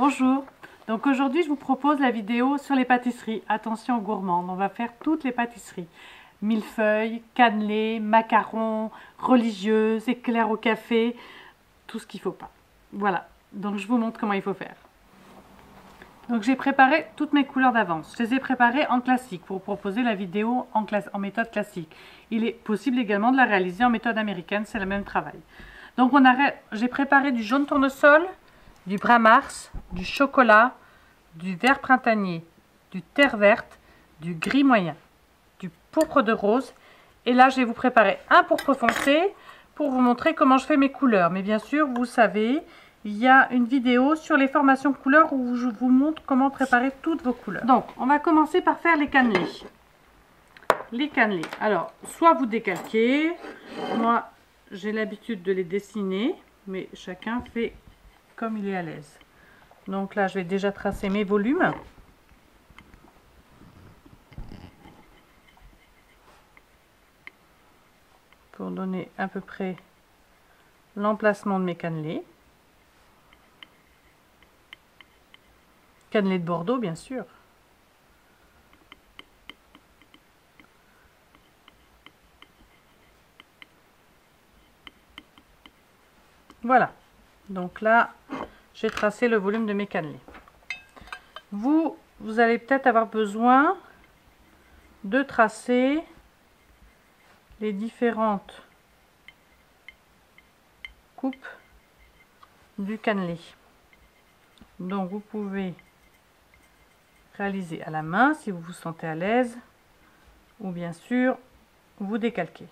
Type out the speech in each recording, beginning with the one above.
Bonjour, donc aujourd'hui je vous propose la vidéo sur les pâtisseries. Attention aux gourmands, on va faire toutes les pâtisseries. Millefeuilles, cannelés, macarons, religieuses, éclairs au café, tout ce qu'il ne faut pas. Voilà, donc je vous montre comment il faut faire. Donc j'ai préparé toutes mes couleurs d'avance. Je les ai préparées en classique pour vous proposer la vidéo en méthode classique. Il est possible également de la réaliser en méthode américaine, c'est le même travail. Donc j'ai préparé du jaune tournesol, du brun mars, du chocolat, du vert printanier, du terre verte, du gris moyen, du pourpre de rose. Et là, je vais vous préparer un pourpre foncé pour vous montrer comment je fais mes couleurs. Mais bien sûr, vous savez, il y a une vidéo sur les formations couleurs où je vous montre comment préparer toutes vos couleurs. Donc, on va commencer par faire les cannelés. Les cannelés. Alors, soit vous décalquez. Moi, j'ai l'habitude de les dessiner, mais chacun fait comme il est à l'aise. Donc là, je vais déjà tracer mes volumes. Pour donner à peu près l'emplacement de mes cannelés. Cannelés de Bordeaux, bien sûr. Voilà. Donc là, j'ai tracé le volume de mes cannelés. Vous allez peut-être avoir besoin de tracer les différentes coupes du cannelé. Donc vous pouvez réaliser à la main si vous vous sentez à l'aise, ou bien sûr vous décalquez.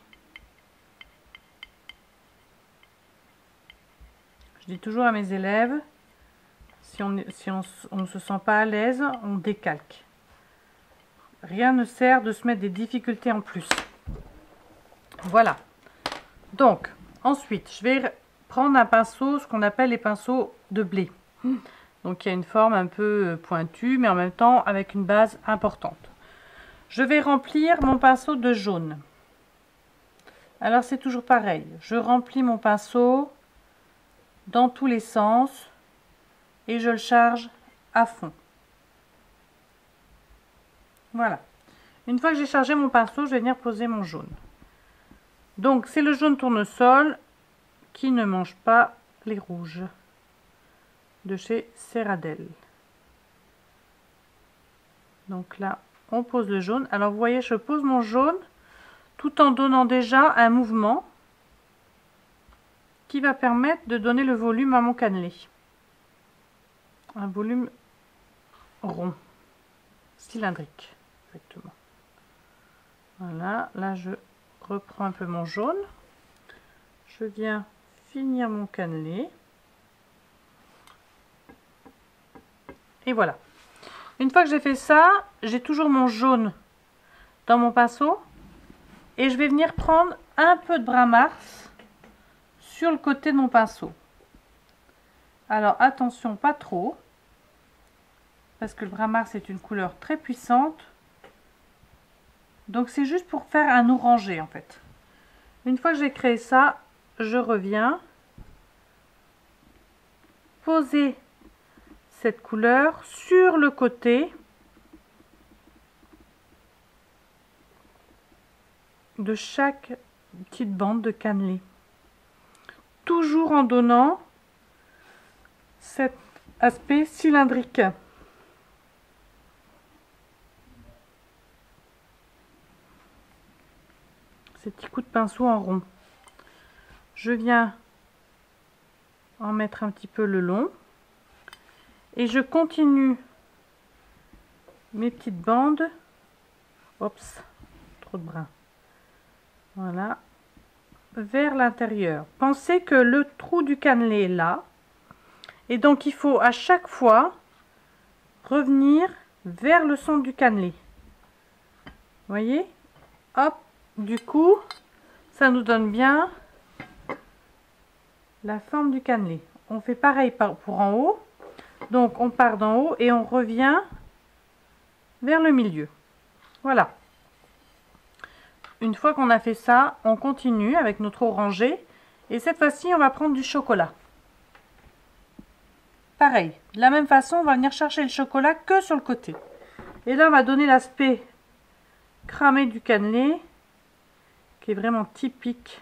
Je dis toujours à mes élèves, si on ne se sent pas à l'aise, on décalque. Rien ne sert de se mettre des difficultés en plus. Voilà. Donc, ensuite, je vais prendre un pinceau, ce qu'on appelle les pinceaux de blé. Donc, il y a une forme un peu pointue, mais en même temps avec une base importante. Je vais remplir mon pinceau de jaune. Alors, c'est toujours pareil. Je remplis mon pinceau dans tous les sens et je le charge à fond. Voilà. Une fois que j'ai chargé mon pinceau, je vais venir poser mon jaune. Donc c'est le jaune tournesol qui ne mange pas les rouges de chez Serradel. Donc là, on pose le jaune. Alors vous voyez, je pose mon jaune tout en donnant déjà un mouvement qui va permettre de donner le volume à mon cannelé. Un volume rond, cylindrique, exactement. Voilà, là je reprends un peu mon jaune. Je viens finir mon cannelé. Et voilà. Une fois que j'ai fait ça, j'ai toujours mon jaune dans mon pinceau. Et je vais venir prendre un peu de brun mars sur le côté de mon pinceau. Alors attention, pas trop, parce que le brun mars est une couleur très puissante. Donc c'est juste pour faire un orangé en fait. Une fois que j'ai créé ça, je reviens poser cette couleur sur le côté de chaque petite bande de cannelé. Toujours en donnant cet aspect cylindrique. Ces petits coups de pinceau en rond. Je viens en mettre un petit peu le long et je continue mes petites bandes. Oups, trop de brun. Voilà, vers l'intérieur. Pensez que le trou du cannelé est là et donc il faut à chaque fois revenir vers le centre du cannelé. Voyez, hop, du coup ça nous donne bien la forme du cannelé. On fait pareil pour en haut. Donc on part d'en haut et on revient vers le milieu. Voilà. Une fois qu'on a fait ça, on continue avec notre orangé. Et cette fois-ci, on va prendre du chocolat. pareil. De la même façon, on va venir chercher le chocolat que sur le côté. Et là, on va donner l'aspect cramé du cannelé, qui est vraiment typique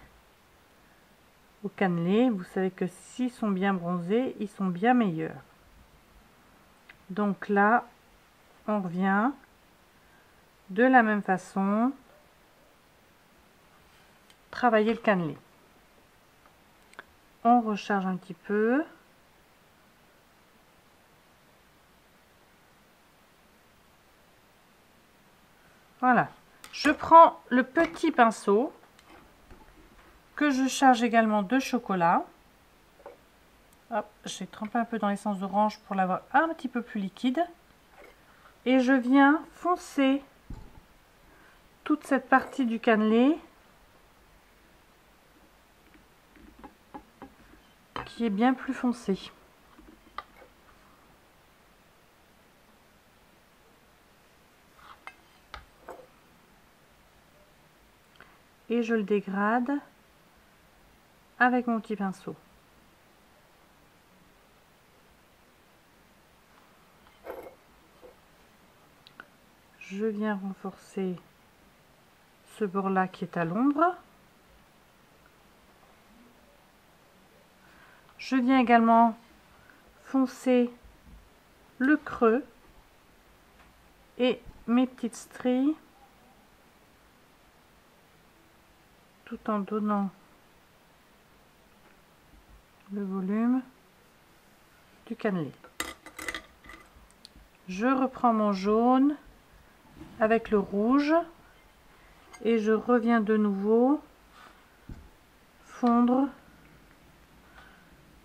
au cannelé. Vous savez que s'ils sont bien bronzés, ils sont bien meilleurs. Donc là, on revient de la même façon, travailler le cannelé. On recharge un petit peu. Voilà. Je prends le petit pinceau que je charge également de chocolat. Hop, j'ai trempé un peu dans l'essence d'orange pour l'avoir un petit peu plus liquide. Et je viens foncer toute cette partie du cannelé qui est bien plus foncée. Et je le dégrade avec mon petit pinceau. Je viens renforcer ce bord-là qui est à l'ombre. Je viens également foncer le creux et mes petites stries tout en donnant le volume du cannelé. Je reprends mon jaune avec le rouge et je reviens de nouveau fondre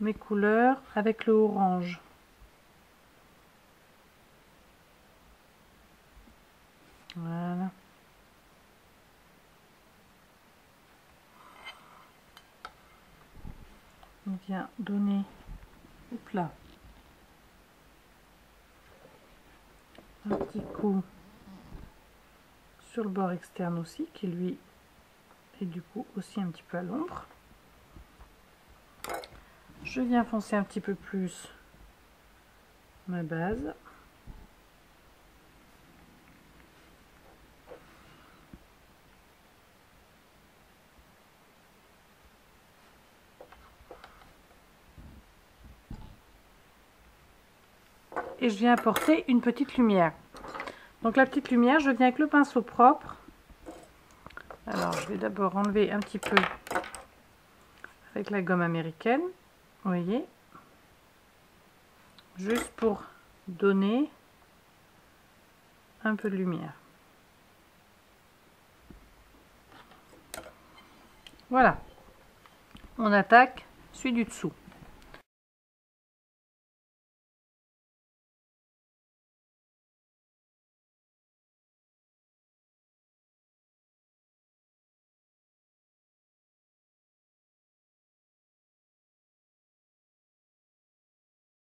mes couleurs avec le orange. Voilà. On vient donner un petit coup sur le bord externe aussi, qui lui est du coup aussi un petit peu à l'ombre. Je viens foncer un petit peu plus ma base. Et je viens apporter une petite lumière. Donc la petite lumière, je viens avec le pinceau propre. Alors je vais d'abord enlever un petit peu avec la gomme américaine, vous voyez, juste pour donner un peu de lumière. Voilà, on attaque celui du dessous.